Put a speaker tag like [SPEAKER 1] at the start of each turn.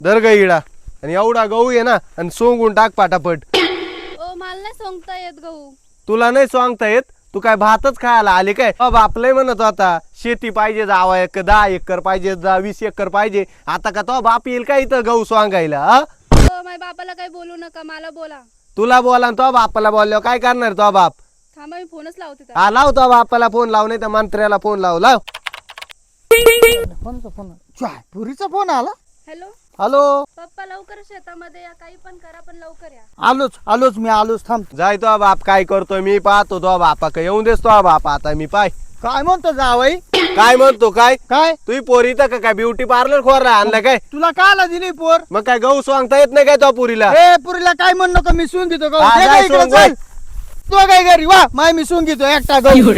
[SPEAKER 1] धर ग इडा आणि एवढा गहू आहे ना आणि सोंगून टाक पाटापट.
[SPEAKER 2] ओ मला नाही सोंगता येत गहू.
[SPEAKER 1] तुला नाही सांगता येत? तू काय भातच खायला आले काय? बापलंय म्हणत होता शेती पाहिजे, जावा 10 एकर पाहिजे, 20 एकर पाहिजे. आता का तो बाप येईल का इथं गहू सांगायला?
[SPEAKER 2] ओ माझ्या बापाला काही बोलू नका, मला बोला.
[SPEAKER 1] तुला बोला तो बापाला बोलल्यावर काय करणार तो बाप?
[SPEAKER 2] थांबा मी फोनच लावते त्याला.
[SPEAKER 1] हा लाव तो बापाला फोन लाव, नाही तर मंत्र्याला फोन लाव. लाव.
[SPEAKER 3] कोणचा फोन? पुरीचा फोन आला.
[SPEAKER 2] Hello
[SPEAKER 1] hello.
[SPEAKER 2] पप्पा लवकर शेतामध्ये या, काही पण करा पण लवकर या.
[SPEAKER 3] आलोच मी थांब.
[SPEAKER 1] जाय तो बाप काय करतोय मी पाहतो. तो बापा का येऊन देस तो बाप आता मी पाय
[SPEAKER 3] काय म्हणतो जावई?
[SPEAKER 1] काय म्हणतो काय?
[SPEAKER 3] काय
[SPEAKER 1] तुही पोरी तर काय ब्युटी पार्लर खोर आणलं काय?
[SPEAKER 3] तुला काला दिली पोर?
[SPEAKER 1] मग काय गहू सांगता येत नाही काय तो पुरीला?
[SPEAKER 3] ए पुरीला काय म्हण नको, मी सून घेतो
[SPEAKER 1] हा, जाय
[SPEAKER 3] गहू.
[SPEAKER 1] सून, जाय.
[SPEAKER 3] तू काय घरी वा माय, मी सून घेतो एकटा गहू.